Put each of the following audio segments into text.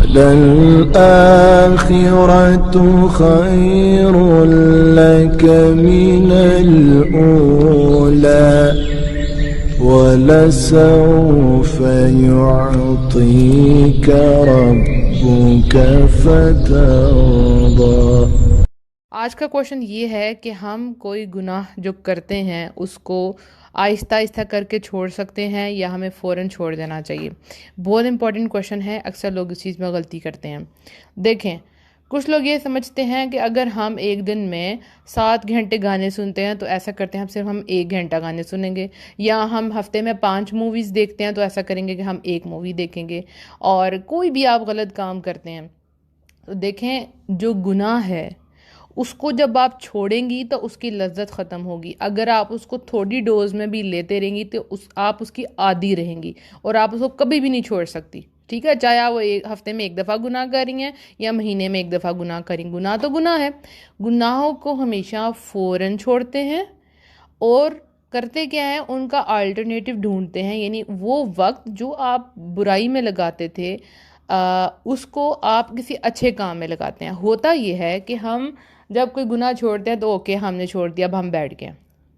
وَلَلْآخِرَةُ خَيْرٌ لَكَ مِنَ الْأُولَى وَلَسَوْفَ يُعْطِيكَ رَبُّكَ فَتَرْضَى۔ آج کا کوشچن یہ ہے کہ ہم کوئی گناہ جو کرتے ہیں اس کو آہستہ آہستہ کر کے چھوڑ سکتے ہیں یا ہمیں فوراً چھوڑ دینا چاہیے۔ بہت امپورٹنٹ کوشچن ہے، اکثر لوگ اس چیز میں غلطی کرتے ہیں۔ دیکھیں، کچھ لوگ یہ سمجھتے ہیں کہ اگر ہم ایک دن میں 7 گھنٹے گانے سنتے ہیں تو ایسا کرتے ہیں ہم 1 گھنٹہ گانے سنیں گے، یا ہم ہفتے میں 5 موویز دیکھتے ہیں تو ایسا کریں گے کہ ہم 1 مووی دیکھیں گے، اور کوئی بھی آپ غلط کام کرتے ہیں تو دیکھیں جو گناہ ہے اس کو جب آپ چھوڑیں گی تو اس کی لذت ختم ہوگی۔ اگر آپ اس کو تھوڑی ڈوز میں بھی لیتے رہیں گی تو آپ اس کی عادی رہیں گی اور آپ اس کو کبھی بھی نہیں چھوڑ سکتی، ٹھیک ہے؟ چاہے آپ وہ ہفتے میں 1 دفعہ گناہ کر رہی ہیں یا مہینے میں 1 دفعہ گناہ کریں، گناہ تو گناہ ہے۔ گناہوں کو ہمیشہ فوراً چھوڑتے ہیں اور کرتے کیا ہے، ان کا آلٹرنیٹیو ڈھونڈتے ہیں، یعنی وہ وقت جو آپ برائی میں لگاتے تھے اس کو آپ کسی اچھے کام میں لگاتے ہیں۔ ہوتا یہ ہے کہ ہم جب کوئی گناہ چھوڑتے ہیں تو اوکے ہم نے چھوڑ دیا، اب ہم بیٹھ گئے،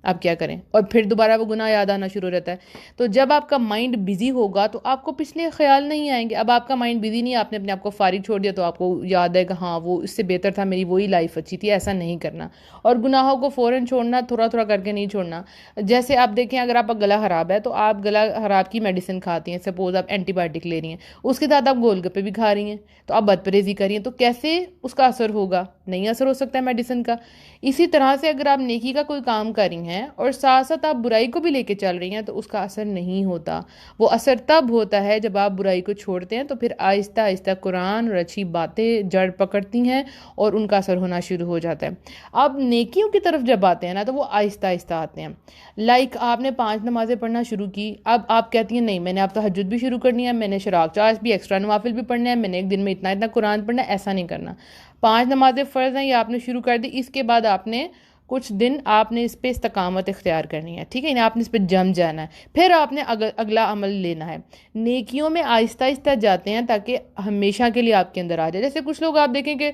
اب کیا کریں، اور پھر دوبارہ وہ گناہ یاد آنا شروع رہتا ہے۔ تو جب آپ کا مائنڈ بزی ہوگا تو آپ کو پچھلے خیال نہیں آئیں گے۔ اب آپ کا مائنڈ بزی نہیں ہے، آپ نے اپنے آپ کو فارغ چھوڑ دیا تو آپ کو یاد ہے کہ ہاں وہ اس سے بہتر تھا، میری وہی لائف اچھی تھی۔ ایسا نہیں کرنا، اور گناہوں کو فوراً چھوڑنا، تھوڑا تھوڑا کر کے نہیں چھوڑنا۔ جیسے آپ دیکھیں، اگر آپ کا گلا خراب ہے تو آپ گلا خراب کی میڈیسن کھاتی ہیں، سپوز آپ اینٹی بایوٹک لے رہی ہیں، اس کے ساتھ آپ گول گپے بھی کھا رہی ہیں، تو آپ بد پرہیزی کر رہی ہیں، تو کیسے اس کا اثر ہوگا؟ نہیں اثر ہو سکتا ہے میڈیسن کا۔ اسی طرح سے اگر آپ نیکی کا کوئی کام کر رہی ہیں اور ساتھ ساتھ آپ برائی کو بھی لے کے چل رہی ہیں تو اس کا اثر نہیں ہوتا۔ وہ اثر تب ہوتا ہے جب آپ برائی کو چھوڑتے ہیں، تو پھر آہستہ آہستہ قرآن اور اچھی باتیں جڑ پکڑتی ہیں اور ان کا اثر ہونا شروع ہو جاتا ہے۔ اب نیکیوں کی طرف جب آتے ہیں نا تو وہ آہستہ آہستہ آتے ہیں۔ لائک آپ نے 5 نمازیں پڑھنا شروع کی، اب آپ کہتی ہیں نہیں میں نے اب تہجد بھی شروع کرنی ہے، میں نے شراق چاش بھی، ایکسٹرا نوافل بھی پڑھنا ہے، میں نے ایک دن میں اتنا قرآن پڑھنا ہے۔ ایسا نہیں کرنا۔ 5 نمازیں فرض ہیں، یہ آپ نے شروع کر دی، اس کے بعد آپ نے کچھ دن آپ نے اس پہ استقامت اختیار کرنی ہے، ٹھیک ہے؟ یعنی آپ نے اس پہ جم جانا ہے، پھر آپ نے اگلا عمل لینا ہے۔ نیکیوں میں آہستہ آہستہ جاتے ہیں تاکہ ہمیشہ کے لیے آپ کے اندر آ جائے۔ جیسے کچھ لوگ آپ دیکھیں کہ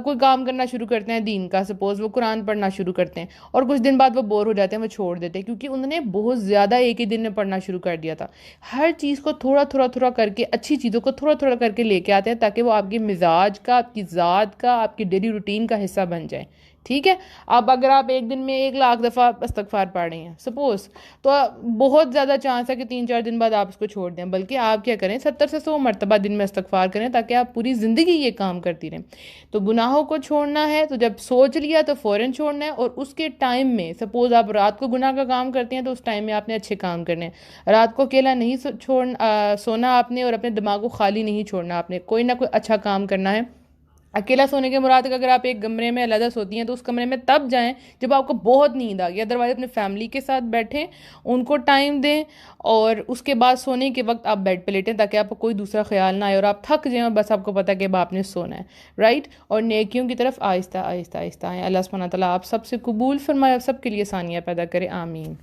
کوئی کام کرنا شروع کرتے ہیں دین کا، سپوز وہ قرآن پڑھنا شروع کرتے ہیں اور کچھ دن بعد وہ بور ہو جاتے ہیں، وہ چھوڑ دیتے ہیں، کیونکہ انہوں نے بہت زیادہ ایک ہی دن میں پڑھنا شروع کر دیا تھا۔ ہر چیز کو تھوڑا تھوڑا تھوڑا کر کے، اچھی چیزوں کو تھوڑا تھوڑا کر کے لے کے آتے ہیں تاکہ وہ آپ کے مزاج کا، آپ کی ذات کا، آپ کی ڈیلی روٹین کا حصہ بن جائے، ٹھیک ہے؟ اب اگر آپ ایک دن میں 1,00,000 دفعہ استغفار پڑھ رہی ہیں سپوز، تو بہت زیادہ چانس ہے کہ 3-4 دن بعد آپ اس کو چھوڑ دیں، بلکہ آپ کیا کریں 70 سے 100 مرتبہ دن میں استغفار کریں تاکہ آپ پوری زندگی یہ کام کرتی رہیں۔ تو گناہوں کو چھوڑنا ہے تو جب سوچ لیا تو فوراً چھوڑنا ہے، اور اس کے ٹائم میں سپوز آپ رات کو گناہ کا کام کرتے ہیں تو اس ٹائم میں آپ نے اچھے کام کرنے ہیں۔ رات کو اکیلا نہیں سونا آپ نے، اور اپنے دماغ کو خالی نہیں چھوڑنا، آپ نے کوئی نہ کوئی اچھا کام کرنا ہے۔ اکیلا سونے کے مراد اگر آپ ایک کمرے میں علیحدہ سوتی ہیں تو اس کمرے میں تب جائیں جب آپ کو بہت نیند آ گئی، ادروائز اپنے فیملی کے ساتھ بیٹھیں، ان کو ٹائم دیں، اور اس کے بعد سونے کے وقت آپ بیڈ پہ لیٹیں تاکہ آپ کو کوئی دوسرا خیال نہ آئے اور آپ تھک جائیں اور بس آپ کو پتہ کہ اب آپ نے سونا ہے، رائٹ؟ اور نیکیوں کی طرف آہستہ آہستہ آہستہ آئیں۔ اللہ سبحانہ تعالیٰ آپ سب سے قبول فرمائے اور سب کے لیے آسانیاں پیدا کرے، آمین۔